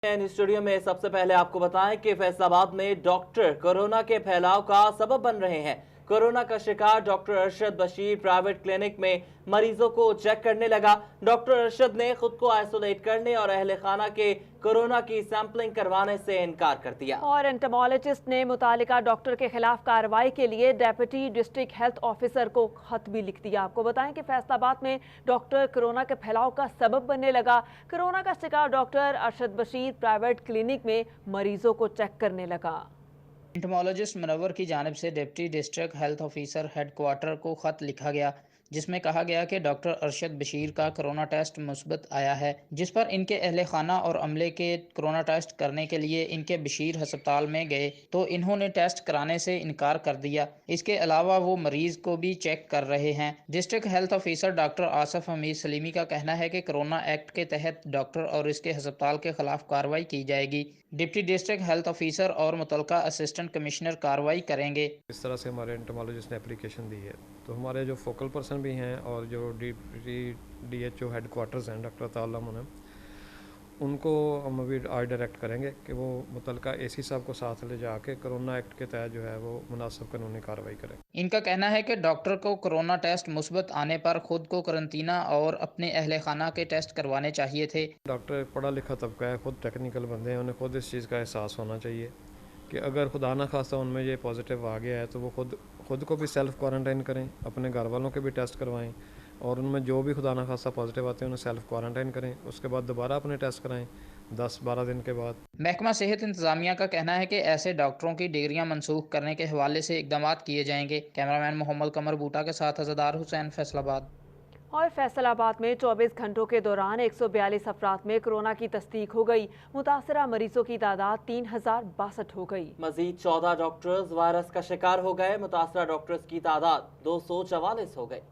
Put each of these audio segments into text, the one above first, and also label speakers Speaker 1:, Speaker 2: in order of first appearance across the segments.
Speaker 1: Studio में सबसे पहले आपको बताएं कि फैसलाबाद में डॉक्टर कोरोना के फैलाव का सबब बन रहे हैं। कोरोना का शिकार doctor Arshad Bashir private clinic में मरीजों को चेक करने लगा। डॉक्टर अरशद ने खुद को आइसोलेट करने और अहले खाना के कोरोना की सैंपलिंग करवाने से इनकार कर दिया।
Speaker 2: और एंटोमोलॉजिस्ट ने मुतालिका डॉक्टर के खिलाफ कार्रवाई के लिए डेप्यूटी डिस्ट्रिक्ट हेल्थ ऑफिसर को खत भी लिख दिया। आपको बताएं कि फैसलाबाद में डॉक्टर कोरोना के फैलाव का सबब बनने लगा। कोरोना का शिकार doctor Arshad Bashir private clinic में मरीजों को चेक करने लगा।
Speaker 3: एंटोमोलॉजिस्ट मुनव्वर की जानिब से deputy district health officer headquarter को खत लिखा गया, जिसमें कहा गया कि डॉक्टर अरशद बशीर का कोरोना टेस्ट मुस्बत आया है, जिस पर इनके अहले खाना और अमले के कोरोना टेस्ट करने के लिए इनके बशीर हस्पताल में गए तो इन्होंने टेस्ट कराने से इनकार कर दिया। इसके अलावा वो मरीज को भी चेक कर रहे हैं। District health officer doctor Asaf Hamid Salimi का कहना है कि कोरोना एक्ट के तहत डॉक्टर और इसके हस्पताल के खिलाफ कार्रवाई की जाएगी। डिप्टी डिस्ट्रिक्ट हेल्थ ऑफिसर और मुतलका असिस्टेंट कमिश्नर कार्रवाई करेंगे।
Speaker 4: इस तरह से हमारे एंटोमोलॉजिस्ट ने एप्लीकेशन दी है, तो हमारे जो फोकल पर्सन भी हैं और जो DHO हेडक्वार्टर्स हैं डॉक्टर ताला मुनम, उनको हम अभी आज डायरेक्ट करेंगे कि वो मुतलका AC साहब को साथ ले जाके कोरोना एक्ट के तहत जो है वो मुनासिब कानूनी कार्रवाई करें।
Speaker 3: इनका कहना है कि डॉक्टर को कोरोना टेस्ट मुस्बत आने पर खुद को करंतना और अपने अहले खाना के टेस्ट करवाने चाहिए थे।
Speaker 4: डॉक्टर पढ़ा लिखा तबका है, खुद टेक्निकल बंदे हैं, उन्हें खुद इस चीज़ का एहसास होना चाहिए कि अगर खुदा न खास्ता उनमें ये पॉजिटिव आ गया है तो वो खुद को भी सेल्फ क्वारंटाइन करें, अपने घर वालों के भी टेस्ट करवाएं और उनमें जो भी खुदा न खास्ता पॉजिटिव आते हैं उन्हें सेल्फ क्वारंटाइन करें, उसके बाद दोबारा अपने टेस्ट कराएं 10-12 दिन के बाद।
Speaker 3: महकमा सेहत इंतजामिया का कहना है कि ऐसे डॉक्टरों की डिग्रियां मनसूख करने के हवाले से इकदाम किए जाएंगे। कैमरामैन मोहम्मद कमर बूटा के साथ अज़दार हुसैन, फैसलाबाद।
Speaker 2: और फैसलाबाद में 24 घंटों के दौरान 142 अफराद में कोरोना की तस्दीक हो गई। मुतासरा मरीजों की तादाद 3062 हो गई।
Speaker 1: मजीद 14 डॉक्टर्स वायरस का शिकार हो गए। मुतासरा डॉक्टर्स की तादाद 244 हो गई।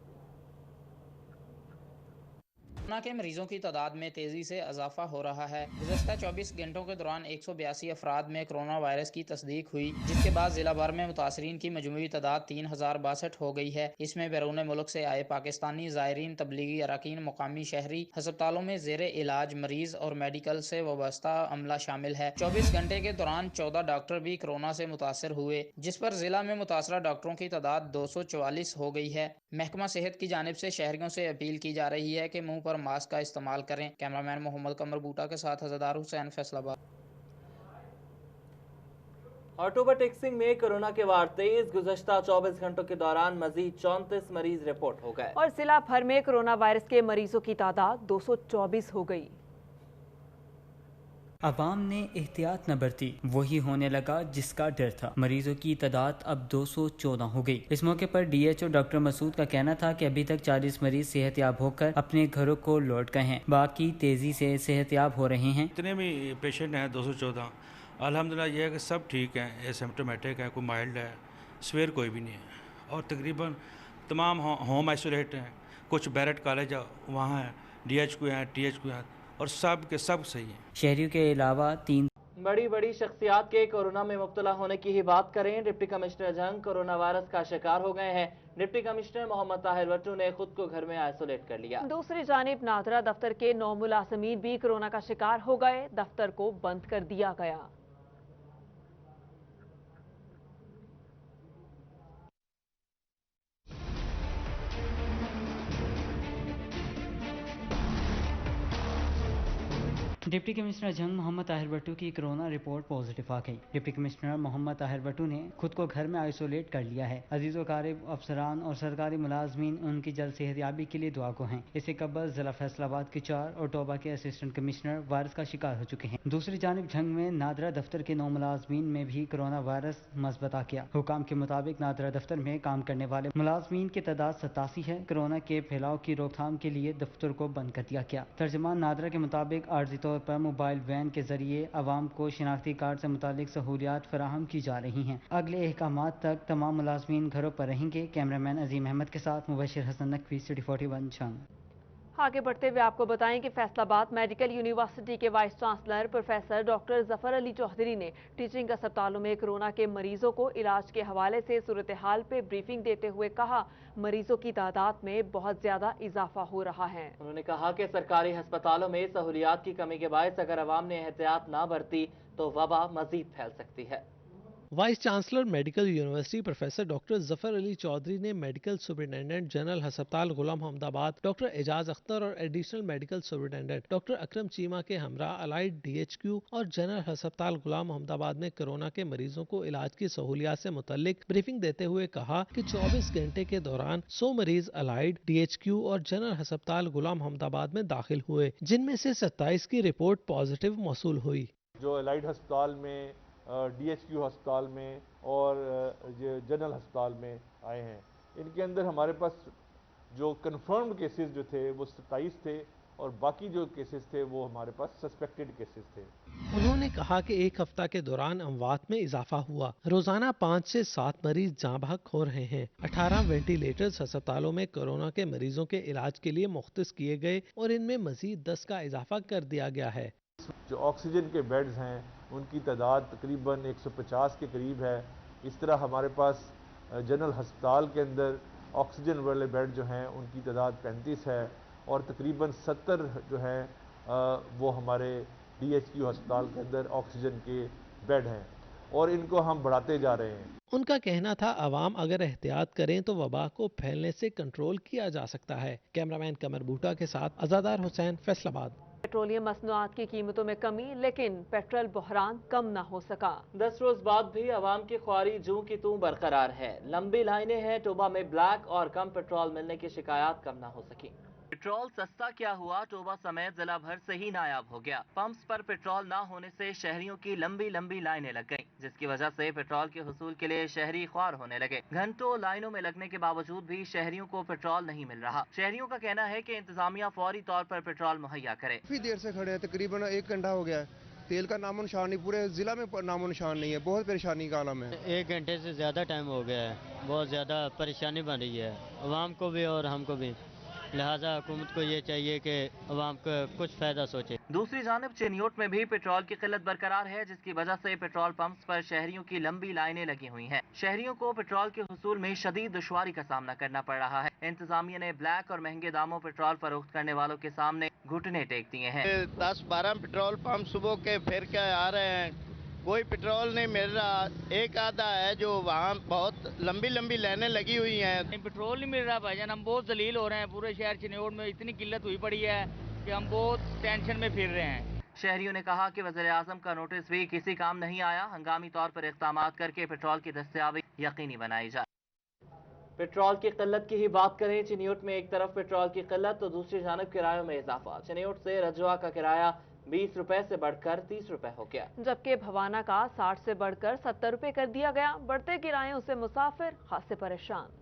Speaker 3: कोरोना के मरीजों की तादाद में तेजी से इजाफा हो रहा है। गुज़श्ता 24 घंटों के दौरान 182 अफराद में कोरोना वायरस की तस्दीक हुई, जिसके बाद जिला भर में मुतासरीन की मजमूई तादाद 3062 हो गई है। इसमें बैरून मुल्क से आए पाकिस्तानी ज़ायरीन, तबलीगी अरकान, मुकामी शहरी, अस्पतालों में ज़ेरे इलाज मरीज और मेडिकल से वाबस्ता अमला शामिल है। 24 घंटे के दौरान 14 डॉक्टर भी कोरोना से मुतासर हुए, जिस पर जिला में मुतासरा डॉक्टरों की तादाद 244 हो गई है। महकमा सेहत की जानिब से शहरियों से अपील की जा रही है कि मुंह पर मास्क का इस्तेमाल करें। कैमरामैन मोहम्मद कमर बूटा के साथ अज़दार हुसैन, फैसलाबाद।
Speaker 1: ऑक्टोबर टेक्सिंग में कोरोना के वार तेज। गुज़श्ता 24 घंटों के दौरान मजीद 34 मरीज रिपोर्ट हो गए
Speaker 2: और जिला भर में कोरोना वायरस के मरीजों की तादाद 224 हो गई।
Speaker 5: अवाम ने एहतियात न बरती, वही होने लगा जिसका डर था। मरीजों की तादाद अब 214 हो गई। इस मौके पर DHO डॉक्टर मसूद का कहना था कि अभी तक 40 मरीज सेहतयाब होकर अपने घरों को लौट गए हैं, बाकी तेजी से सेहतयाब हो रहे हैं।
Speaker 6: जितने भी पेशेंट हैं 214, अल्हम्दुलिल्लाह ये है कि सब ठीक हैं, एसिम्प्टोमेटिक है, कोई माइल्ड है, स्वेयर कोई भी नहीं है और तकरीबन तमाम होम आइसोलेट हैं। कुछ बैरट कॉलेज वहाँ हैं, DHQ हैं, THQ हैं और सब के सब सही हैं।
Speaker 5: शहरियों के अलावा 3
Speaker 1: बड़ी शख्सियात के कोरोना में मुब्तला होने की ही बात करें। डिप्टी कमिश्नर जंग कोरोना वायरस का शिकार हो गए हैं। डिप्टी कमिश्नर मोहम्मद ताहिर वट्टू ने खुद को घर में आइसोलेट कर लिया।
Speaker 2: दूसरी जानिब नादरा दफ्तर के 9 मुलाजमीन भी कोरोना का शिकार हो गए। दफ्तर को बंद कर दिया गया।
Speaker 5: डिप्टी कमिश्नर जंग मोहम्मद ताहिर वट्टू की कोरोना रिपोर्ट पॉजिटिव आ गई। डिप्टी कमिश्नर मोहम्मद ताहिर वट्टू ने खुद को घर में आइसोलेट कर लिया है। अजीज व क़रीब अफसरान और सरकारी मुलाजमीन उनकी जल्द सेहतयाबी के लिए दुआ को हैं। इससे कबल जिला फैसलाबाद के 4 और टोबा के असिस्टेंट कमिश्नर वायरस का शिकार हो चुके हैं। दूसरी जानिब जंग में नादरा दफ्तर के 9 मुलाजमीन में भी कोरोना वायरस मस्बत आ गया। हुकाम के मुताबिक नादरा दफ्तर में काम करने वाले मुलाजमीन की तादाद 87 है। कोरोना के फैलाव की रोकथाम के लिए दफ्तर को बंद कर दिया गया। तर्जमान नादरा के मुताबिक आर्जी तौर पर मोबाइल वैन के जरिए अवाम को शिनाख्ती कार्ड से मुतालिक सहूलियात फराहम की जा रही हैं। अगले अहकामात तक तमाम मुलाजमीन घरों पर रहेंगे। कैमरामैन अजीम अहमद के साथ मुबशिर हसन नकवी, सिटी 41 जंग।
Speaker 2: आगे बढ़ते हुए आपको बताएं कि फैसलाबाद मेडिकल यूनिवर्सिटी के vice chancellor professor doctor Zafar Ali Chaudhry ने टीचिंग अस्पतालों में कोरोना के मरीजों को इलाज के हवाले से सूरत हाल पे ब्रीफिंग देते हुए कहा, मरीजों की तादाद में बहुत ज्यादा इजाफा हो रहा है।
Speaker 1: उन्होंने कहा कि सरकारी अस्पतालों में सहूलियात की कमी के बायस अगर अवाम ने एहतियात ना बरती तो वबा मजीद फैल सकती है।
Speaker 7: Vice chancellor medical university professor doctor Zafar Ali Chaudhry ने मेडिकल सुपरिटेंडेंट जनरल अस्पताल गुलाम अहमदाबाद डॉक्टर एजाज अख्तर और additional medical superintendent doctor Akram Cheema के हमरा अलाइड DHQ और जनरल अस्पताल गुलाम अहमदाबाद में कोरोना के मरीजों को इलाज की सहूलियात से मुतल्लिक ब्रीफिंग देते हुए कहा कि 24 घंटे के दौरान 100 मरीज अलाइड DHQ और जनरल अस्पताल गुलाम अहमदाबाद में दाखिल हुए, जिनमें से 27 की रिपोर्ट पॉजिटिव मौसूल हुई।
Speaker 8: जो अलाइड अस्पताल में, DHQ अस्पताल में और जनरल अस्पताल में आए हैं, इनके अंदर हमारे पास जो कंफर्म्ड केसेस जो थे वो 27 थे और बाकी जो केसेस थे वो हमारे पास सस्पेक्टेड केसेस थे।
Speaker 7: उन्होंने कहा कि एक हफ्ता के दौरान अमवात में इजाफा हुआ। रोजाना 5 से 7 मरीज जाँ बहक हो रहे हैं। 18 वेंटिलेटर्स अस्पतालों में कोरोना के मरीजों के इलाज के लिए मुख्तस किए गए और इनमें मजीद 10 का इजाफा कर दिया गया है।
Speaker 8: जो ऑक्सीजन के बेड्स हैं उनकी तादाद तकरीबन 150 के करीब है। इस तरह हमारे पास जनरल अस्पताल के अंदर ऑक्सीजन वाले बेड जो हैं उनकी तादाद 35 है और तकरीबन 70 जो हैं वो हमारे DHQ अस्पताल के अंदर ऑक्सीजन के बेड हैं और इनको हम बढ़ाते जा रहे हैं।
Speaker 7: उनका कहना था अवाम अगर एहतियात करें तो वबा को फैलने से कंट्रोल किया जा सकता है। कैमरामैन कमर बूटा के साथ अज़ादार हुसैन, फैसलाबाद।
Speaker 2: पेट्रोलियम मसनूआत की कीमतों में कमी, लेकिन पेट्रोल बहरान कम न हो सका।
Speaker 1: 10 रोज बाद भी अवाम की ख्वारी जूं की तूं बरकरार है। लंबी लाइनें हैं। टोबा में ब्लैक और कम पेट्रोल मिलने की शिकायत कम न हो सकी। पेट्रोल सस्ता क्या हुआ, टोबा समेत जिला भर से ही नायाब हो गया। पंप्स पर पेट्रोल ना होने से शहरियों की लंबी लंबी लाइनें लग गईं, जिसकी वजह से पेट्रोल के हुसूल के लिए शहरी ख्वार होने लगे। घंटों लाइनों में लगने के बावजूद भी शहरियों को पेट्रोल नहीं मिल रहा। शहरियों का कहना है कि इंतजामिया फौरी तौर पर पेट्रोल मुहैया करे।
Speaker 9: काफी देर से खड़े हैं, तकरीबन 1 घंटा हो गया है। तेल का नामो निशान नहीं, पूरे जिला में नामो निशान नहीं है। बहुत परेशानी का आलम है।
Speaker 10: 1 घंटे से ज्यादा टाइम हो गया है। बहुत ज्यादा परेशानी बन रही है अवाम को भी और हमको भी। लिहाजा हुकूमत को ये चाहिए कि अवाम को कुछ फायदा सोचे।
Speaker 1: दूसरी जानिब चिन्योट में भी पेट्रोल की किल्लत बरकरार है, जिसकी वजह से पेट्रोल पंप्स पर शहरियों की लंबी लाइनें लगी हुई हैं। शहरियों को पेट्रोल के हुसूल में शदीद दुश्वारी का सामना करना पड़ रहा है। इंतजामिया ने ब्लैक और महंगे दामों पेट्रोल फरोख्त करने वालों के सामने घुटने टेक दिए हैं।
Speaker 11: 10-12 पेट्रोल पंप सुबह के फिर के आ रहे हैं, कोई पेट्रोल नहीं मिल रहा। एक आधा है जो वहाँ बहुत लंबी लंबी लाइनें लगी हुई हैं।
Speaker 12: पेट्रोल नहीं मिल रहा भाईजान, हम बहुत जलील हो रहे हैं। पूरे शहर चिन्योट में इतनी किल्लत हुई पड़ी है कि हम बहुत टेंशन में फिर रहे हैं।
Speaker 1: शहरियों ने कहा कि वज़ीर आज़म का नोटिस भी किसी काम नहीं आया। हंगामी तौर पर इक़दामात करके पेट्रोल की दस्तयाबी यकीनी बनाई जाए। पेट्रोल की किल्लत की ही बात करें। चिन्योट में एक तरफ पेट्रोल की किल्लत तो दूसरी जानब किरायों में इजाफा। चिन्योट से रजवा का किराया 20 रुपए से बढ़कर 30 रुपए हो गया,
Speaker 2: जबकि भवाना का 60 से बढ़कर 70 रुपए कर दिया गया। बढ़ते किरायों से मुसाफिर खासे परेशान।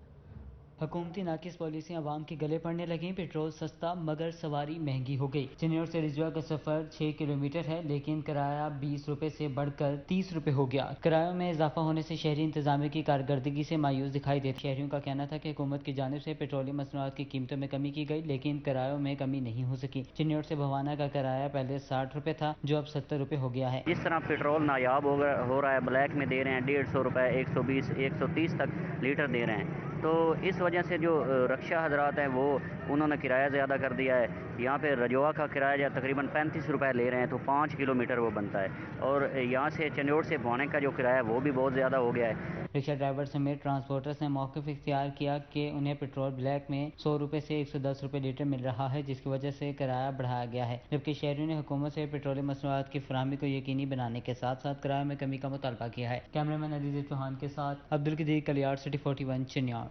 Speaker 5: हुकूमती नाकिस पॉलिसियां आवाम के गले पड़ने लगी। पेट्रोल सस्ता मगर सवारी महंगी हो गई। चिन्योट से रिजवा का सफर 6 किलोमीटर है, लेकिन किराया 20 रुपए से बढ़कर 30 रुपए हो गया। किरायों में इजाफा होने से शहरी इंतजामिया की कारकर्दगी से मायूस दिखाई देते। शहरियों का कहना था कि हुकूमत की जानिब से पेट्रोलियम मसनूआत की कीमतों में कमी की गई, लेकिन किरायों में कमी नहीं हो सकी। चिन्योट से भवाना का किराया पहले 60 रुपए था, जो अब 70 रुपए हो गया है।
Speaker 13: इस तरह पेट्रोल नायाब हो रहा है, ब्लैक में दे रहे हैं 150 रुपए, 120, 130 तक लीटर दे रहे हैं। तो इस वजह से जो रक्षा हजरात हैं वो उन्होंने किराया ज़्यादा कर दिया है। यहाँ पे रजवा का किराया तकरीबन 35 रुपए ले रहे हैं, तो 5 किलोमीटर वो बनता है। और यहाँ से चिन्योट से भवाने का जो किराया वो भी बहुत ज़्यादा हो गया है।
Speaker 5: रिक्शा ड्राइवर समेत ट्रांसपोर्टर्स ने मौक़िफ़ इख्तियार किया कि उन्हें पेट्रोल ब्लैक में 100 रुपए से 110 रुपए लीटर मिल रहा है, जिसकी वजह से किराया बढ़ाया गया है। जबकि शहरियों ने हुकूमत से पेट्रोलियम मसनूआत की फराहमी को यकीनी बनाने के साथ साथ किराए में कमी का मुतालबा किया है। कैमरामैन अजीज चौहान के साथ अब्दुल कदीर, कलियार, सिटी 41, चिन्याट।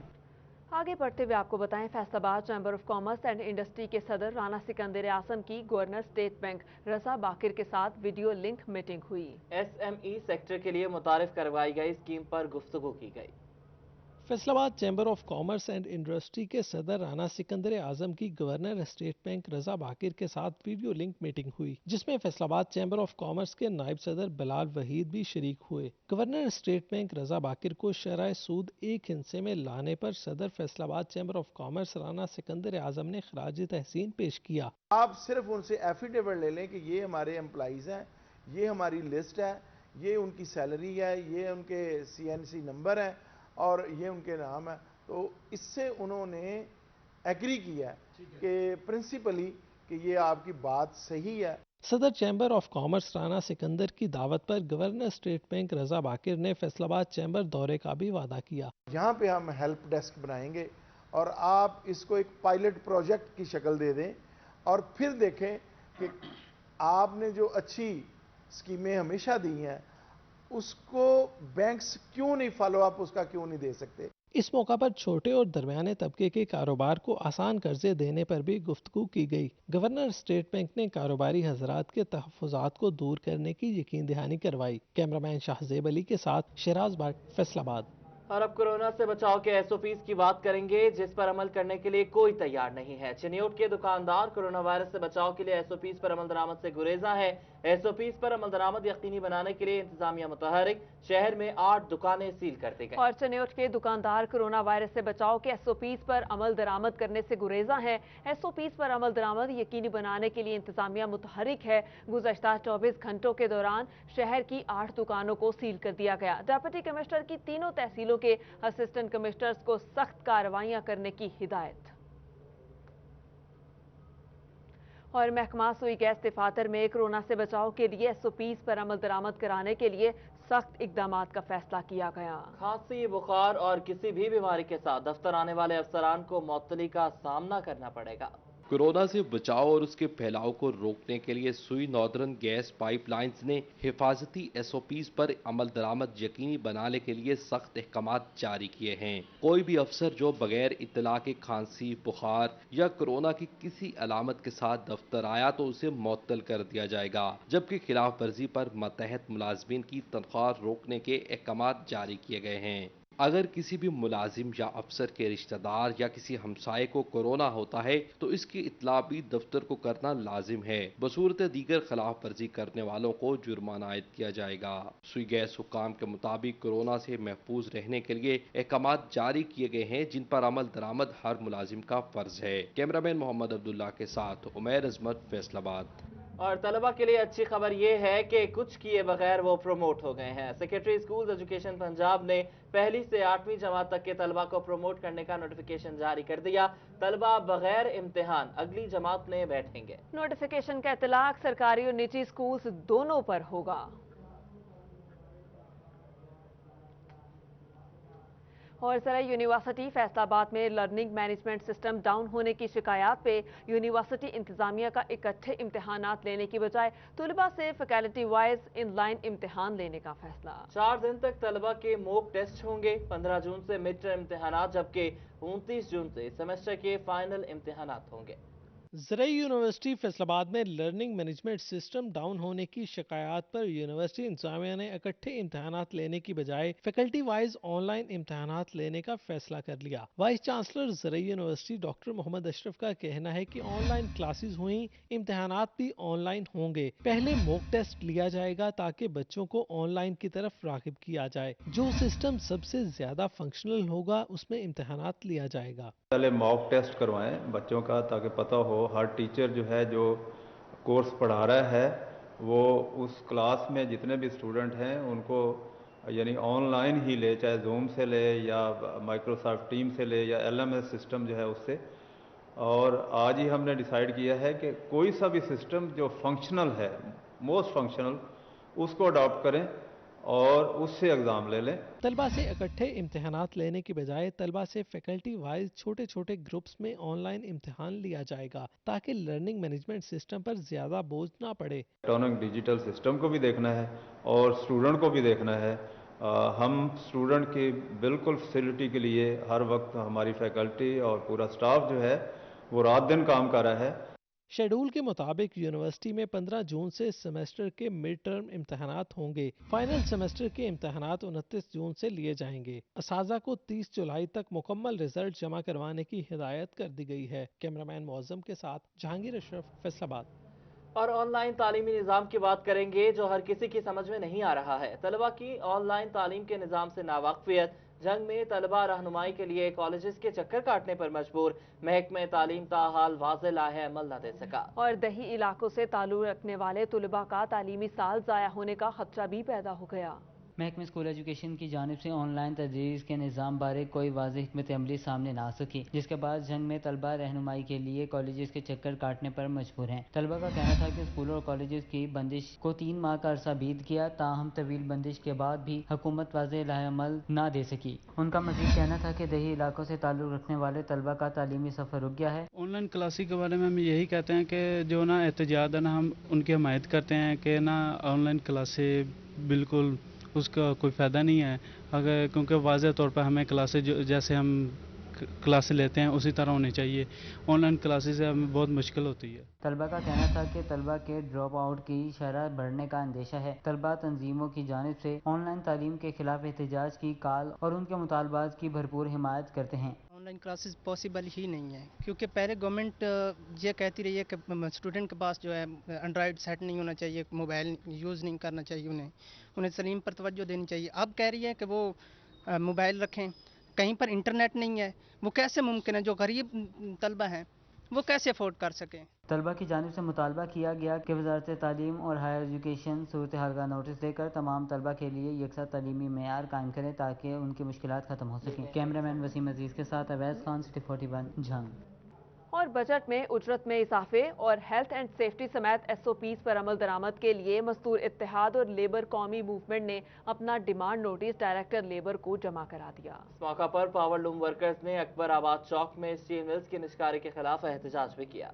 Speaker 2: आगे बढ़ते हुए आपको बताएं, Faisalabad chamber of commerce and industry के सदर राना सिकंदर आजम की गवर्नर स्टेट बैंक रजा बाकिर के साथ वीडियो लिंक मीटिंग हुई।
Speaker 1: SME सेक्टर के लिए मुतारिफ करवाई गई स्कीम पर गुफ्तगू की गई।
Speaker 7: Faisalabad chamber of commerce and industry के सदर राना सिकंदर आजम की गवर्नर स्टेट बैंक रजा बाकिर के साथ वीडियो लिंक मीटिंग हुई, जिसमें फैसलाबाद चैम्बर ऑफ कॉमर्स के नायब सदर बिलाल वहीद भी शरीक हुए। Governor state bank Raza Baqir को शरह सूद एक हिस्से में लाने पर सदर Faisalabad chamber of commerce Rana Sikandar Azam ने खराज तहसीन पेश किया।
Speaker 8: आप सिर्फ उनसे एफिडेविट ले लें कि ये हमारे एम्प्लॉइज हैं, ये हमारी लिस्ट है, ये उनकी सैलरी है, ये उनके CNC नंबर है और ये उनके नाम है, तो इससे उन्होंने एग्री किया कि प्रिंसिपली कि ये आपकी बात सही है।
Speaker 7: सदर chamber of commerce Rana Sikandar की दावत पर गवर्नर स्टेट बैंक रजा बाकिर ने फैसलाबाद चैम्बर दौरे का भी वादा किया।
Speaker 8: यहाँ पे हम हेल्प डेस्क बनाएंगे और आप इसको एक पायलट प्रोजेक्ट की शक्ल दे दें और फिर देखें कि आपने जो अच्छी स्कीमें हमेशा दी हैं उसको बैंक्स क्यों नहीं फॉलो अप उसका क्यों नहीं दे सकते।
Speaker 7: इस मौका पर छोटे और दरमियाने तबके के कारोबार को आसान कर्जे देने पर भी गुफ्तगू की गई। गवर्नर स्टेट बैंक ने कारोबारी हजरात के तहफ़्फ़ुज़ात को दूर करने की यकीन दहानी करवाई। कैमरामैन शाहजेब अली के साथ शराज भट्ट, फैसलाबाद।
Speaker 1: और अब कोरोना से बचाव के SOPs की बात करेंगे, जिस पर अमल करने के लिए कोई तैयार नहीं है। चिन्योट के दुकानदार कोरोना वायरस से बचाव के लिए SOPs पर अमल दरामद से गुरेजा है। SOPs पर अमल दरामद यकीनी बनाने के लिए इंतजामिया मुतहरिक, शहर में 8 दुकानें सील कर दी गई।
Speaker 2: और चिन्योट के दुकानदार कोरोना वायरस से बचाव के SOPs पर अमल दरामद करने से गुरेजा है। SOPs पर अमल दरामद यकीनी बनाने के लिए इंतजामिया मुतहरिक है। गुज़श्ता 24 घंटों के दौरान शहर की 8 दुकानों को सील कर दिया गया। डिप्टी कमिश्नर की तीनों तहसीलों के असिस्टेंट कमिश्नर्स को सख्त कार्रवाइयां करने की हिदायत। और महकमा सुई गैस दफातर में कोरोना से बचाव के लिए SOPs पर अमल दरामद कराने के लिए सख्त इकदामात का फैसला किया गया।
Speaker 1: खांसी, बुखार और किसी भी बीमारी के साथ दफ्तर आने वाले अफसरान को मुअत्तली का सामना करना पड़ेगा।
Speaker 14: कोरोना से बचाव और उसके फैलाव को रोकने के लिए सुई नॉर्दर्न गैस पाइपलाइंस ने हिफाजती SOPs पर अमल दरामद यकीनी बनाने के लिए सख्त अहकामात जारी किए हैं। कोई भी अफसर जो बगैर इत्तला के खांसी, बुखार या कोरोना की किसी अलामत के साथ दफ्तर आया तो उसे मुअत्तल कर दिया जाएगा, जबकि खिलाफ वर्जी पर मतहत मुलाजमीन की तनख्वाह रोकने के अहकामात जारी किए गए हैं। अगर किसी भी मुलाजिम या अफसर के रिश्तेदार या किसी हमसाये को कोरोना होता है तो इसकी इत्तला भी दफ्तर को करना लाजिम है। बसूरत दीगर खिलाफ वर्जी करने वालों को जुर्माना आयद किया जाएगा। सुई गैस हुक्काम के मुताबिक कोरोना से महफूज रहने के लिए अहकामात जारी किए गए हैं, जिन पर अमल दरामद हर मुलाजिम का फर्ज है। कैमरामैन मोहम्मद अब्दुल्ला के साथ उमैर अजमत, फैसलाबाद।
Speaker 1: और तलबा के लिए अच्छी खबर यह है कि कुछ किए बगैर वो प्रमोट हो गए हैं। सेक्रेटरी स्कूल एजुकेशन पंजाब ने पहली से 8वीं जमात तक के तलबा को प्रमोट करने का नोटिफिकेशन जारी कर दिया। तलबा बगैर इम्तिहान अगली जमात में बैठेंगे।
Speaker 2: नोटिफिकेशन का इतलाक सरकारी और निजी स्कूल्स दोनों पर होगा। और सराय यूनिवर्सिटी फैसलाबाद में लर्निंग मैनेजमेंट सिस्टम डाउन होने की शिकायत पे यूनिवर्सिटी इंतजामिया का इकट्ठे इम्तिहानात लेने की बजाय तलबा से फैकल्टी वाइज इनलाइन इम्तिहान लेने का फैसला।
Speaker 1: 4 दिन तक तलबा के मॉक टेस्ट होंगे। 15 जून से मिड टर्म इम्तिहानात, जबकि 29 जून से सेमेस्टर के फाइनल इम्तिहानात होंगे।
Speaker 7: ज़राई यूनिवर्सिटी फैसलाबाद में लर्निंग मैनेजमेंट सिस्टम डाउन होने की शिकायत पर यूनिवर्सिटी इंतजामिया ने इकट्ठे इम्तहानात लेने की बजाय फैकल्टी वाइज ऑनलाइन इम्तहानात लेने का फैसला कर लिया। वाइस चांसलर ज़राई यूनिवर्सिटी डॉक्टर मोहम्मद अशरफ का कहना है कि ऑनलाइन क्लासेस हुई, इम्तहानात भी ऑनलाइन होंगे। पहले मॉक टेस्ट लिया जाएगा ताकि बच्चों को ऑनलाइन की तरफ राग़िब किया जाए। जो सिस्टम सबसे ज्यादा फंक्शनल होगा उसमें इम्तहानात लिया जाएगा।
Speaker 15: पहले मॉक टेस्ट करवाएं बच्चों का, ताकि पता हो हर टीचर जो है जो कोर्स पढ़ा रहा है वो उस क्लास में जितने भी स्टूडेंट हैं उनको यानी ऑनलाइन ही ले, चाहे जूम से ले या माइक्रोसॉफ्ट टीम से ले या LMS सिस्टम जो है उससे। और आज ही हमने डिसाइड किया है कि कोई सा भी सिस्टम जो फंक्शनल है, मोस्ट फंक्शनल, उसको अडॉप्ट करें और उससे एग्ज़ाम ले लें।
Speaker 7: तलबा से इकट्ठे इम्तिहानात लेने की बजाय तलबा से फैकल्टी वाइज छोटे छोटे ग्रुप्स में ऑनलाइन इम्तिहान लिया जाएगा ताकि लर्निंग मैनेजमेंट सिस्टम पर ज्यादा बोझ ना पड़े।
Speaker 15: इलेक्ट्रॉनिक डिजिटल सिस्टम को भी देखना है और स्टूडेंट को भी देखना है। हम स्टूडेंट की बिल्कुल फैसिलिटी के लिए हर वक्त हमारी फैकल्टी और पूरा स्टाफ जो है वो रात दिन काम कर रहा है।
Speaker 7: शेड्यूल के मुताबिक यूनिवर्सिटी में 15 जून से सेमेस्टर के मिड टर्म इम्तहानात होंगे। फाइनल सेमेस्टर के इम्तहानात 29 जून से लिए जाएंगे। असाजा को 30 जुलाई तक मुकम्मल रिजल्ट जमा करवाने की हिदायत कर दी गई है। कैमरामैन मौजम के साथ जहांगीर अशरफ, फैसलाबाद।
Speaker 1: और ऑनलाइन तालीमी निज़ाम की बात करेंगे जो हर किसी की समझ में नहीं आ रहा है। तलबा की ऑनलाइन तालीम के निज़ाम से नावाकफियत, जंग में तलबा रहनुमाई के लिए कॉलेजेस के चक्कर काटने पर मजबूर, महकमे तालीम ताहाल वाज़ेह लाहे अमल न दे सका।
Speaker 2: और दही इलाकों से ताल्लुक़ रखने वाले तलबा का तालीमी साल ज़ाया होने का खदशा भी पैदा हो गया।
Speaker 5: महकमे स्कूल एजुकेशन की जानिब से ऑनलाइन तदरीस के निज़ाम बारे कोई वाज़ेह हिकमत अमली सामने ना सकी, जिसके बाद जंग में तलबा रहनुमाई के लिए कॉलेजेस के चक्कर काटने पर मजबूर हैं। तलबा का कहना था कि स्कूलों और कॉलेजेस की बंदिश को 3 माह का अरसा बीत गया, ताहम तवील बंदिश के बाद भी हुकूमत वाज़ेह लाहेअमल ना दे सकी। उनका मज़ीद कहना था कि दही इलाकों से ताल्लुक़ रखने वाले तलबा का तालीमी सफ़र रुक गया है।
Speaker 16: ऑनलाइन क्लासेस के बारे में हम यही कहते हैं कि जो ना एहतजाज है ना, हम उनकी हमायत करते हैं कि ना ऑनलाइन क्लासेस बिल्कुल उसका कोई फ़ायदा नहीं है, अगर क्योंकि वाज़ेह तौर पर हमें क्लासेस जैसे हम क्लासेस लेते हैं उसी तरह होनी चाहिए। ऑनलाइन क्लासेस से हमें बहुत मुश्किल होती है।
Speaker 5: तलबा का कहना था कि तलबा के ड्रॉप आउट की शरह बढ़ने का अंदेशा है। तलबा तंजीमों की जानिब से ऑनलाइन तालीम के खिलाफ एहतजाज की काल और उनके मुतालबात की भरपूर हिमायत करते हैं।
Speaker 17: ऑनलाइन क्लासेस पॉसिबल ही नहीं है, क्योंकि पहले गवर्नमेंट ये कहती रही है कि स्टूडेंट के पास जो है एंड्रॉयड सेट नहीं होना चाहिए, मोबाइल यूज़ नहीं करना चाहिए, उन्हें तालीम पर तवज्जो देनी चाहिए। अब कह रही है कि वो मोबाइल रखें, कहीं पर इंटरनेट नहीं है, वो कैसे मुमकिन है? जो गरीब तलबा हैं वो कैसे अफोर्ड कर सकें?
Speaker 5: तलबा की जानिब से मुतालबा किया गया कि वज़ारत तालीम और हायर एजुकेशन सूरत हाल का नोटिस देकर तमाम तलबा के लिए यकसा तालीमी मेयार कायम करें ताकि उनकी मुश्किलात ख़त्म हो सकें। कैमरामैन वसीम अजीज़ के साथ अवैस खान, सिटी 41, झंग।
Speaker 2: और बजट में उजरत में इजाफे और हेल्थ एंड सेफ्टी समेत SOPs पर अमल दरामद के लिए मज़दूर इत्तेहाद और लेबर कौमी मूवमेंट ने अपना डिमांड नोटिस डायरेक्टर लेबर को जमा करा दिया।
Speaker 1: इस मौका पर पावर लूम वर्कर्स ने अकबराबाद चौक में स्टील मिल्स की निष्कारी के खिलाफ एहतजाज भी किया।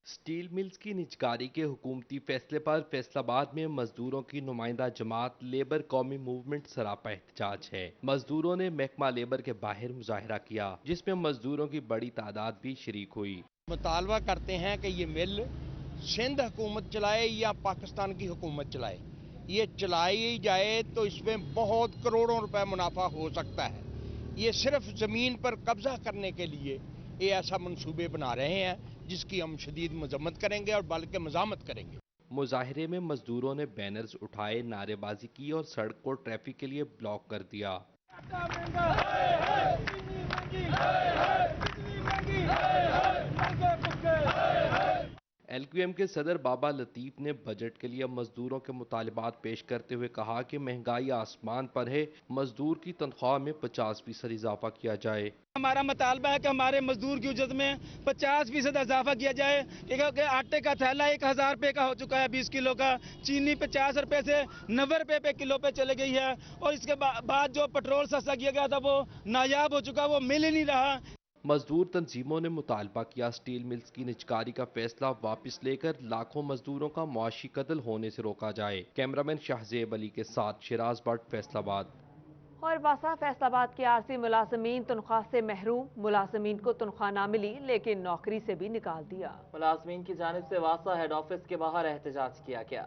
Speaker 14: स्टील मिल्स की निजकारी के हुकूमती फैसले पर फैसलाबाद में मजदूरों की नुमाइंदा जमात लेबर कौमी मूवमेंट सरापा एहतजाज है। मजदूरों ने महकमा लेबर के बाहर मुजाहरा किया, जिसमें मजदूरों की बड़ी तादाद भी शरीक हुई।
Speaker 18: मुतालबा करते हैं कि ये मिल सिंध हुकूमत चलाए या पाकिस्तान की हुकूमत चलाए, ये चलाई जाए तो इसमें बहुत करोड़ों रुपए मुनाफा हो सकता है। ये सिर्फ ज़मीन पर कब्जा करने के लिए ये ऐसा मंसूबे बना रहे हैं, जिसकी हम शदीद मजम्मत करेंगे और बल्कि मजामत करेंगे।
Speaker 14: मुजाहिरे में मजदूरों ने बैनर्स उठाए, नारेबाजी की और सड़क को ट्रैफिक के लिए ब्लॉक कर दिया। LQM के सदर बाबा लतीफ ने बजट के लिए मजदूरों के मुतालिबात पेश करते हुए कहा कि महंगाई आसमान पर है, मजदूर की तनख्वाह में 50% इजाफा किया जाए।
Speaker 16: हमारा मुतालबा है कि हमारे मजदूर की उजरत में 50% इजाफा किया जाए, क्योंकि आटे का थैला 1000 रुपये का हो चुका है 20 किलो का, चीनी 50 रुपये से 90 रुपये पे किलो पे चले गई है, और इसके बाद जो पेट्रोल सस्ता किया गया था वो नायाब हो चुका, वो मिल ही नहीं रहा।
Speaker 14: मजदूर तंजीमों ने मुतालबा किया स्टील मिल्स की निजकारी का फैसला वापस लेकर लाखों मजदूरों का मुआशी कत्ल होने से रोका जाए। कैमरामैन शाहजेब अली के साथ शिराज भट्ट, फैसलाबाद।
Speaker 2: और वासा फैसलाबाद के आरसी मुलाजमीन तनख्वाह से महरूम, मुलाजमीन को तनख्वाह ना मिली लेकिन नौकरी से भी निकाल दिया।
Speaker 1: मुलाजमीन की जानिब से वासा हेड ऑफिस के बाहर एहतजाज किया गया।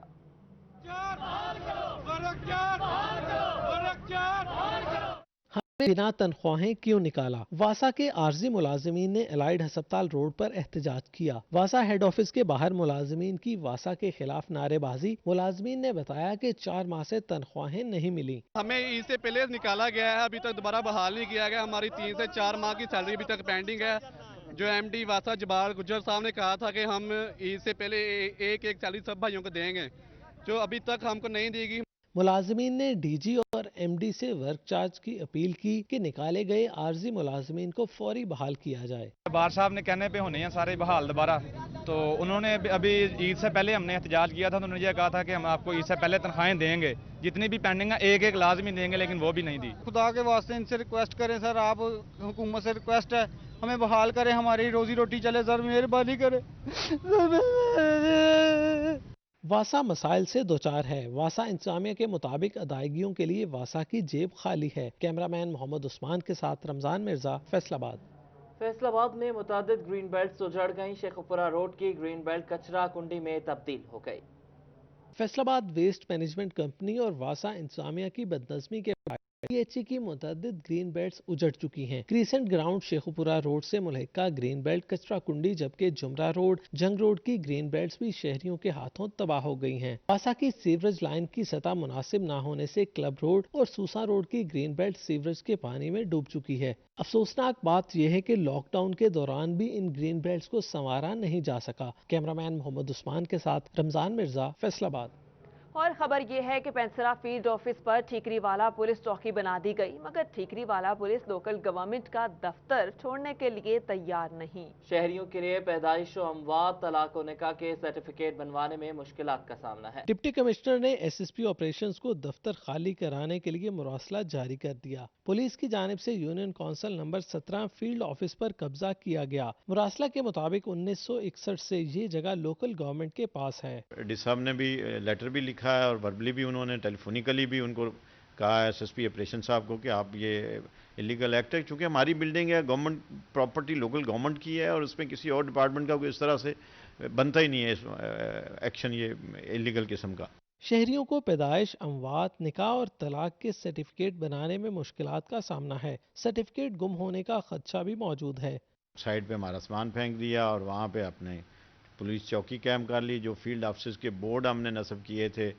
Speaker 7: हमें बिना तनख्वाहें क्यों निकाला? वासा के आर्जी मुलाजमीन ने एलाइड हस्पताल रोड पर एहतजाज किया। वासा हेड ऑफिस के बाहर मुलाजमीन की वासा के खिलाफ नारेबाजी। मुलाजमीन ने बताया कि 4 माह से तनख्वाहें नहीं मिली।
Speaker 19: हमें इससे पहले निकाला गया है, अभी तक दोबारा बहाल नहीं किया गया। हमारी 3 से 4 माह की सैलरी अभी तक पेंडिंग है। जो MD वासा जबार गुज्जर साहब ने कहा था कि हम इससे पहले एक सैलरी सब भाइयों को देंगे, जो अभी तक हमको नहीं दी गई।
Speaker 7: मुलाजमीन ने DG और MD से वर्क चार्ज की अपील की कि निकाले गए आर्जी मुलाजमीन को फौरी बहाल किया जाए।
Speaker 20: बार साहब ने कहने पे होने हैं सारे बहाल दोबारा, तो उन्होंने अभी ईद से पहले हमने एहतजाज किया था, तो उन्होंने ये कहा था कि हम आपको ईद से पहले तनख्वाहें देंगे, जितनी भी पेंडिंग है एक लाजमी देंगे, लेकिन वो भी नहीं दी।
Speaker 19: खुदा के वास्ते इनसे रिक्वेस्ट करें सर, आप हुकूमत से रिक्वेस्ट है, हमें बहाल करें, हमारी रोजी रोटी चले सर, मेहरबानी करें।
Speaker 7: वासा मसाइल से दोचार है। वासा इंतजामिया के मुताबिक अदायगियों के लिए वासा की जेब खाली है। कैमरामैन मोहम्मद उस्मान के साथ रमजान मिर्जा, फैसलाबाद।
Speaker 1: फैसलाबाद में मुतादिद ग्रीन बेल्ट उजड़ गई। शेखुपुरा रोड की ग्रीन बेल्ट कचरा कुंडी में तब्दील हो गई।
Speaker 7: फैसलाबाद वेस्ट मैनेजमेंट कंपनी और वासा इंतजामिया की बदनज़मी के PHE की मुतअद्दिद ग्रीन बेल्ट्स उजड़ चुकी हैं। क्रीसेंट ग्राउंड शेखुपुरा रोड से मुल्हिका ग्रीन बेल्ट कचरा कुंडी, जबकि जुमरा रोड जंग रोड की ग्रीन बेल्ट्स भी शहरियों के हाथों तबाह हो गई हैं। वासा की सीवरेज लाइन की सतह मुनासिब न होने से क्लब रोड और सूसा रोड की ग्रीन बेल्ट सीवरेज के पानी में डूब चुकी है। अफसोसनाक बात यह है कि लॉकडाउन के दौरान भी इन ग्रीन बेल्ट्स को संवारा नहीं जा सका। कैमरामैन मोहम्मद उस्मान के साथ रमजान मिर्जा, फैसलाबाद।
Speaker 2: और खबर ये है कि पेंसरा फील्ड ऑफिस पर ठीकरीवाला पुलिस चौकी बना दी गई, मगर ठीकरीवाला पुलिस लोकल गवर्नमेंट का दफ्तर छोड़ने के लिए तैयार नहीं।
Speaker 1: शहरियों के लिए पैदाइश और अमवात, तलाक और निकाह के सर्टिफिकेट बनवाने में मुश्किलात का सामना है।
Speaker 7: डिप्टी कमिश्नर ने SSP ऑपरेशंस को दफ्तर खाली कराने के लिए मुरासला जारी कर दिया। पुलिस की जानिब से union council number 17 field office पर कब्जा किया गया। मुरासला के मुताबिक 1961 से ये जगह लोकल गवर्नमेंट के पास है।
Speaker 21: डी साहब ने भी लेटर भी लिखा है और वर्बली भी उन्होंने टेलीफोनिकली भी उनको कहा है SSP ऑपरेशन साहब को कि आप ये इलीगल एक्ट है, क्योंकि हमारी बिल्डिंग है, गवर्नमेंट प्रॉपर्टी लोकल गवर्नमेंट की है और उसमें किसी और डिपार्टमेंट का कोई इस तरह से बनता ही नहीं है एक्शन ये इलीगल किस्म का।
Speaker 7: शहरियों को पैदाइश, अमवात, निकाह और तलाक के सर्टिफिकेट बनाने में मुश्किलात का सामना है। सर्टिफिकेट गुम होने का खदशा भी मौजूद है।
Speaker 21: साइड पे हमारा सामान फेंक दिया और वहाँ पे अपने पुलिस चौकी कैंप कर ली। जो फील्ड ऑफिस के बोर्ड हमने नस्ब किए थे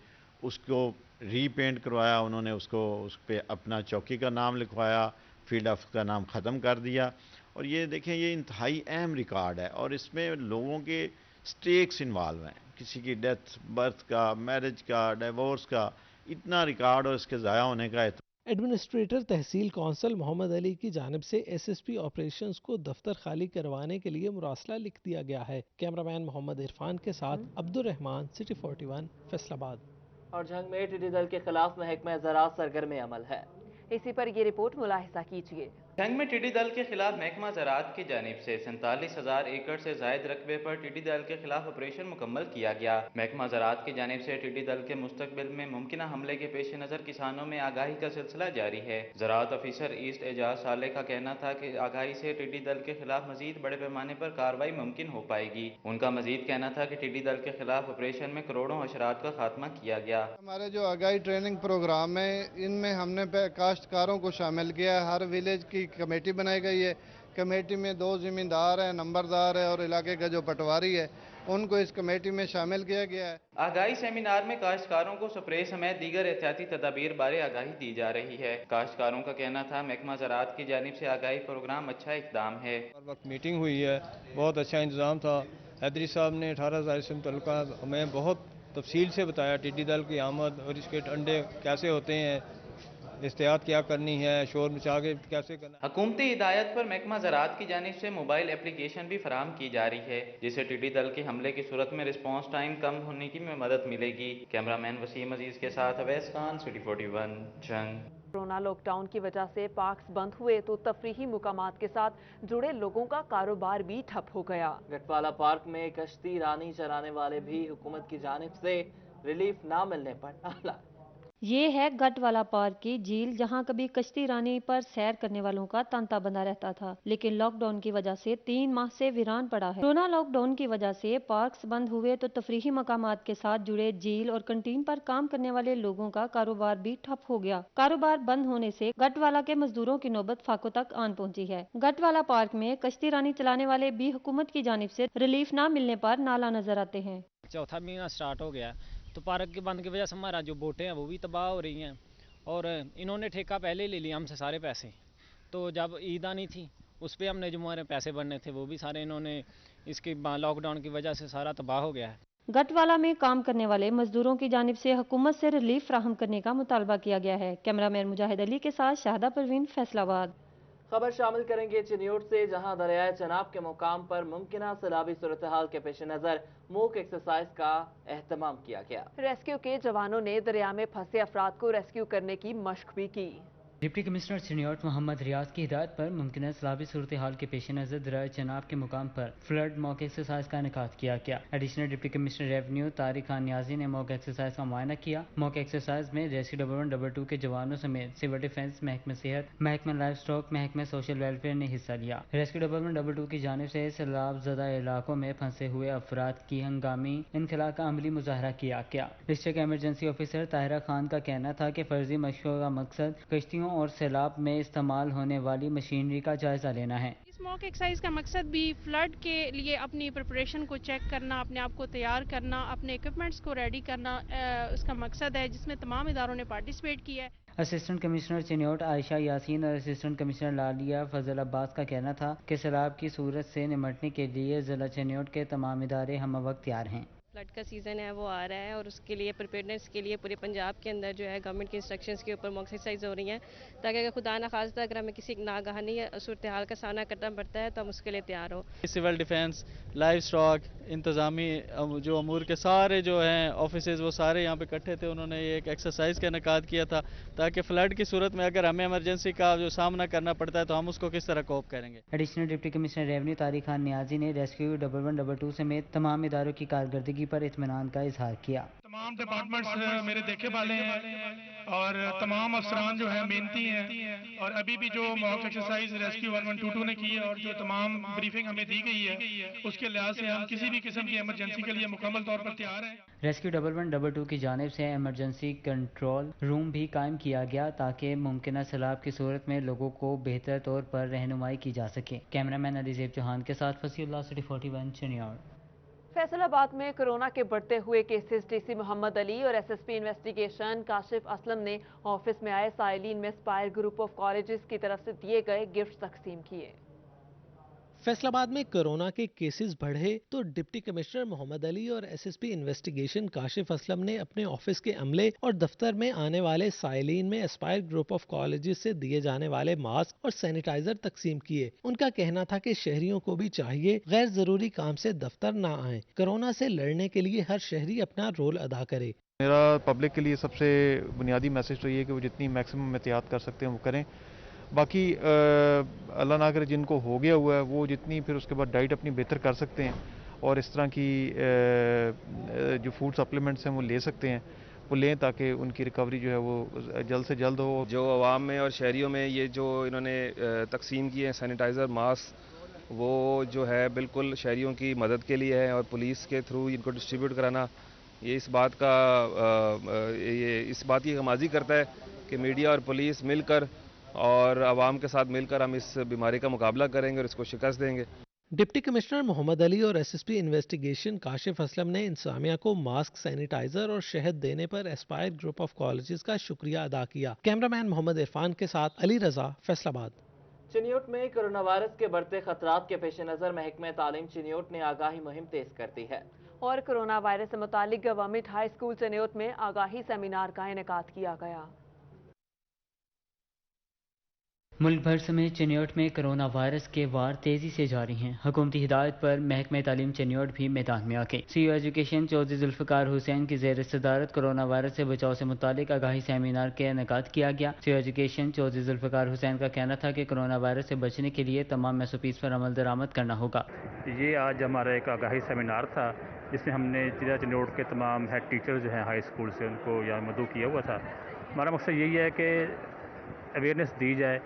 Speaker 21: उसको रीपेंट करवाया उन्होंने, उसको उस पर अपना चौकी का नाम लिखवाया, फील्ड ऑफिस का नाम ख़त्म कर दिया। और ये देखें, ये इंतहाई अहम रिकॉर्ड है और इसमें लोगों के स्टेक्स इन्वॉल्व हैं, किसी की डेथ, बर्थ का, मैरिज का, डिवोर्स का, इतना रिकॉर्ड और इसके ज़ाया होने का है।
Speaker 7: एडमिनिस्ट्रेटर तहसील कौंसल मोहम्मद अली की जानिब से SSP ऑपरेशंस को दफ्तर खाली करवाने के लिए मुरासला लिख दिया गया है। कैमरामैन मोहम्मद इरफान के साथ अब्दुल रहमान, सिटी 41, फैसलाबाद।
Speaker 1: और झंग में टिड्डी दल के खिलाफ महकमा ज़राअत सरगर्म अमल है।
Speaker 2: इसी पर ये रिपोर्ट मुलाहिजा कीजिए।
Speaker 22: झंग में टिड्डी दल के खिलाफ महकमा ज़राअत की जानिब से 47,000 एकड़ से जायद रकबे पर टिड्डी दल के खिलाफ ऑपरेशन मुकम्मल किया गया। महकमा ज़राअत की जानिब से टिड्डी दल के मुस्तकबिल में मुमकिना हमले के पेश नज़र किसानों में आगाही का सिलसिला जारी है। ज़राअत ऑफिसर ईस्ट एजाज साले का कहना था कि आगाही से टिड्डी दल के खिलाफ मजीद बड़े पैमाने पर कार्रवाई मुमकिन हो पाएगी। उनका मजीद कहना था कि टिड्डी दल के खिलाफ ऑपरेशन में करोड़ों हशरात का खात्मा किया गया।
Speaker 23: हमारे जो आगाही ट्रेनिंग प्रोग्राम है इनमें हमने काश्तकारों को शामिल किया है। हर विलेज की कमेटी बनाई गई है। कमेटी में 2 जिम्मेदार हैं, नंबरदार है और इलाके का जो पटवारी है, उनको इस कमेटी में शामिल किया गया है।
Speaker 22: आगाही सेमिनार में काश्तकारों को स्प्रे समेत दीगर एहतियाती तदाबीर बारे आगाही दी जा रही है। काश्तकारों का कहना था महकमा ज़राअत की जानिब से आगाही प्रोग्राम अच्छा इक़दाम है।
Speaker 9: वक्त मीटिंग हुई है, बहुत अच्छा इंतज़ाम था। हैदरी साहब ने 18,000 से मुतल्लिका हमें बहुत तफसील से बताया टिड्डी दल की आमद और इसके अंडे कैसे होते हैं, एहतियात क्या करनी है, शोर मचा के कैसे करना।
Speaker 22: हुकूमती हिदायत पर महकमा ज़राअत की जानिब से मोबाइल एप्लीकेशन भी फराहम की जा रही है, जिससे टिड्डी दल के हमले की सूरत में रिस्पॉन्स टाइम कम होने की मदद मिलेगी। कैमरामैन वसीम अजीज के साथ Awais Khan, city 41, Jhang.
Speaker 2: Corona lockdown की वजह से पार्क्स बंद हुए तो तफरीही मुकामात के साथ जुड़े लोगों का कारोबार भी ठप हो गया।
Speaker 1: गटवाला पार्क में कश्ती रानी चलाने वाले भी हुकूमत की जानिब से रिलीफ ना मिलने पर नाला।
Speaker 24: ये है गटवाला पार्क की झील, जहां कभी कश्ती रानी पर सैर करने वालों का तांता बना रहता था, लेकिन लॉकडाउन की वजह से 3 माह से वीरान पड़ा है। कोरोना लॉकडाउन की वजह से पार्क्स बंद हुए तो तफरीही मकामात के साथ जुड़े झील और कंटीन पर काम करने वाले लोगों का कारोबार भी ठप हो गया। कारोबार बंद होने से गटवाला के मजदूरों की नौबत फाकों तक आन पहुंची है। गटवाला पार्क में कश्ती रानी चलाने वाले भी हुकूमत की जानिब से रिलीफ न मिलने पर नाला नजर आते हैं।
Speaker 25: चौथा महीना स्टार्ट हो गया तो पार्क के बंद की वजह से हमारा जो बोटें हैं वो भी तबाह हो रही हैं और इन्होंने ठेका पहले ले लिया हमसे सारे पैसे। तो जब ईद आनी थी उस पर हमने जो हमारे पैसे भरने थे वो भी सारे इन्होंने इसके लॉकडाउन की वजह से सारा तबाह हो गया है।
Speaker 24: गटवाला में काम करने वाले मजदूरों की जानिब से हुकूमत से रिलीफ फ्राहम करने का मुतालबा किया गया है। कैमरामैन मुजाहिद अली के साथ शाहदा परवीन, फैसलाबाद।
Speaker 1: खबर शामिल करेंगे चिन्योट से, जहां दरियाए चनाब के मुकाम पर मुमकिना सैलाबी सूरत हाल के पेश नज़र मूक एक्सरसाइज का एहतमाम किया गया।
Speaker 2: रेस्क्यू के जवानों ने दरिया में फंसे अफराद को रेस्क्यू करने की मशक भी की।
Speaker 5: डिप्टी कमिश्नर चिन्योट मोहम्मद रियाज की हिदायत पर मुमकिन सैलाबी सूरत हाल के पेश नज़र दरिया चनाब के मुकाम पर फ्लड मॉक एक्सरसाइज का इनेकाद किया गया। Additional deputy commissioner revenue Tariq Khan Niazi ने मॉक एक्सरसाइज का मुआयना किया। मॉक एक्सरसाइज में रेस्क्यू 112 के जवानों समेत सिविल डिफेंस, महकमा सेहत, महकमा लाइफ स्टॉक, महकमा सोशल वेलफेयर ने हिस्सा लिया। रेस्क्यू 112 की जानिब से सैलाब ज़दा इलाकों में फंसे हुए अफराद की हंगामी इनखला का अमली मुजाहरा किया गया। District emergency officer Tahira Khan का कहना था कि फर्जी मशकों का मकसद कश्तियों और सैलाब में इस्तेमाल होने वाली मशीनरी का जायजा लेना है।
Speaker 3: इस मॉक एक्सरसाइज का मकसद भी फ्लड के लिए अपनी प्रिपरेशन को चेक करना, अपने आप को तैयार करना, अपने इक्विपमेंट्स को रेडी करना उसका मकसद है, जिसमें तमाम इदारों ने पार्टिसिपेट किया है।
Speaker 5: असिस्टेंट कमिश्नर चिन्योट आयशा यासीन और असिस्टेंट कमिश्नर लालिया फजल अब्बास का कहना था कि सैलाब की सूरत से निमटने के लिए जिला चिन्योट के तमाम इदारे हम वक्त तैयार हैं।
Speaker 4: फ्लड का सीज़न है वो आ रहा है और उसके लिए प्रिपेयरनेस के लिए पूरे पंजाब के अंदर जो है गवर्नमेंट की इंस्ट्रक्शंस के ऊपर मॉक एक्सरसाइज हो रही हैं, ताकि अगर खुदा न खास्ता अगर हमें किसी नागहानी सूरत हाल का सामना करना पड़ता है तो हम उसके लिए तैयार हो।
Speaker 16: सिविल डिफेंस, लाइफ स्टॉक, इंतज़ामी जो अमूर के सारे जो हैं ऑफिसेज वो सारे यहाँ पे इकट्ठे थे। उन्होंने ये एक एक्सरसाइज का इनेकाद किया था ताकि फ्लड की सूरत में अगर हमें इमरजेंसी का जो सामना करना पड़ता है तो हम उसको किस तरह कोप करेंगे।
Speaker 5: Additional deputy commissioner revenue Tariq Khan Niazi ने रेस्क्यू 112 समेत तमाम इदारों की कारकर्दगी पर इत्मीनान का इजहार किया।
Speaker 6: तमाम डिपार्टमेंट्स मेरे देखे वाले हैं और तमाम अफसरान जो है मेहनती हैं और अभी भी जो मॉक एक्सरसाइज रेस्क्यू 1122 ने की है और जो तमाम ब्रीफिंग हमें दी गई है उसके लिहाज से हम किसी भी किस्म की इमरजेंसी के लिए मुकम्मल तौर पर तैयार हैं।
Speaker 5: रेस्क्यू 112 की जानिब से इमरजेंसी कंट्रोल रूम भी कायम किया गया ताकि मुमकिन सैलाब की सूरत में लोगों को बेहतर तौर पर रहनुमाई की जा सके। कैमरामैन अलीजेब चौहान के साथ फसीउल्लाह, सिटी 41 चिन्योट।
Speaker 2: फैसलाबाद में कोरोना के बढ़ते हुए केसेस डीसी मोहम्मद अली और एसएसपी इन्वेस्टिगेशन काशिफ असलम ने ऑफिस में आए साइलिन में स्पायर ग्रुप ऑफ कॉलेजेस की तरफ से दिए गए गिफ्ट तकसीम किए।
Speaker 7: फैसलाबाद में कोरोना के केसेस बढ़े तो डिप्टी कमिश्नर मोहम्मद अली और एसएसपी इन्वेस्टिगेशन काशिफ असलम ने अपने ऑफिस के अमले और दफ्तर में आने वाले साइलिन में एस्पायर ग्रुप ऑफ कॉलेजेस से दिए जाने वाले मास्क और सैनिटाइजर तकसीम किए। उनका कहना था कि शहरियों को भी चाहिए गैर जरूरी काम से दफ्तर न आए, कोरोना से लड़ने के लिए हर शहरी अपना रोल अदा करे।
Speaker 10: मेरा पब्लिक के लिए सबसे बुनियादी मैसेज तो ये है कि वो जितनी मैक्सिमम एहतियात कर सकते हैं वो करें। बाकी अल्लाह ना करे जिनको हो गया हुआ है वो जितनी फिर उसके बाद डाइट अपनी बेहतर कर सकते हैं और इस तरह की जो फूड सप्लीमेंट्स हैं वो ले सकते हैं, वो लें ताकि उनकी रिकवरी जो है वो जल्द से जल्द हो।
Speaker 11: जो आवाम में और शहरियों में ये जो इन्होंने तकसीम किए हैं सैनिटाइज़र, मास्क, वो जो है बिल्कुल शहरियों की मदद के लिए है और पुलिस के थ्रू इनको डिस्ट्रीब्यूट कराना ये इस बात की गमाजी करता है कि मीडिया और पुलिस मिलकर और आवाम के साथ मिलकर हम इस बीमारी का मुकाबला करेंगे और इसको शिकस्त देंगे।
Speaker 7: डिप्टी कमिश्नर मोहम्मद अली और एसएसपी इन्वेस्टिगेशन काशिफ असलम ने इंतजामिया को मास्क, सैनिटाइजर और शहद देने पर एस्पायर ग्रुप ऑफ कॉलेजेस का शुक्रिया अदा किया। कैमरामैन मोहम्मद इरफान के साथ अली रजा, फैसलाबाद।
Speaker 1: चिन्योट में कोरोना वायरस के बढ़ते खतरात के पेश नज़र महकमा तालीम चिन्योट ने आगाही मुहिम तेज कर दी है
Speaker 2: और कोरोना वायरस से मुतालिक गवर्नमेंट हाई स्कूल चिन्योट में आगाही सेमिनार का इनेकाद किया गया।
Speaker 5: मुल्क भर समेत चिन्योट में कोरोना वायरस के वार तेजी से जारी हैं। हुकूमती हिदायत पर महकमा तालीम चिन्योट भी मैदान में आके सीईओ एजुकेशन चौधरी जुल्फिकार हुसैन की जेर सदारत कोरोना वायरस से बचाव से मुतालिक आगाही सेमिनार के इनेकाद किया गया। सीईओ एजुकेशन चौधरी जुल्फिकार हुसैन का कहना था कि कोरोना वायरस से बचने के लिए तमाम एसओपीज़ पर अमल दरामद करना होगा।
Speaker 26: ये आज हमारा एक आगाही सेमिनार था जिसमें हमने जिला चिन्योट के तमाम हेड टीचर जो हैं हाई स्कूल से उनको यहाँ मदऊ किया हुआ था। हमारा मकसद यही है कि अवेयरनेस दी जाए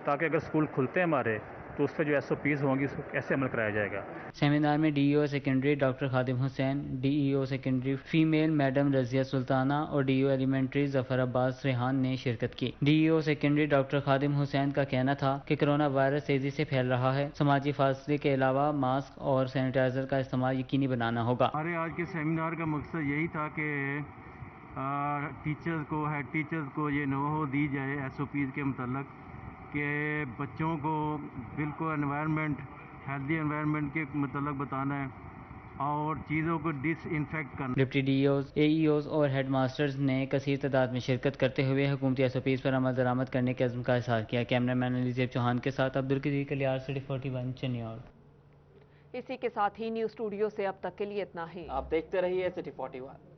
Speaker 26: ताकि अगर स्कूल खुलते हैं हमारे तो उस पर जो एसओपीज़ होंगी उसको कैसे अमल कराया जाएगा।
Speaker 5: सेमिनार में DEO secondary doctor Khadim Hussain, DEO secondary female madam Razia Sultana और डीईओ एलिमेंट्री जफर अब्बास रेहान ने शिरकत की। DEO secondary doctor Khadim Hussain का कहना था कि कोरोना वायरस तेजी से फैल रहा है, समाजी फासले के अलावा मास्क और सैनिटाइजर का इस्तेमाल यकीनी बनाना होगा।
Speaker 27: हमारे आज के सेमिनार का मकसद यही था कि टीचर्स को, हेड टीचर्स को ये नो दी जाए एसओपीज़ के मतलब कि बच्चों को बिल्कुल एनवायरनमेंट, हेल्दी एनवायरनमेंट के मतलब बताना है और चीज़ों को डिसइंफेक्ट करना।
Speaker 5: डिप्टी डीईओज, एईओज और हेड मास्टर्स ने कसीर तादाद में शिरकत करते हुए हुकूमती एसओपीज़ पर अमल दरामद करने के अज़्म का इज़हार किया। कैमरामैन अलीजेब चौहान के साथ अब्दुल कदीर कलियार, सिटी 41 चिन्योट।
Speaker 2: इसी के साथ ही न्यूज़ स्टूडियो से अब तक के लिए इतना ही।
Speaker 1: आप देखते रहिए सिटी 41।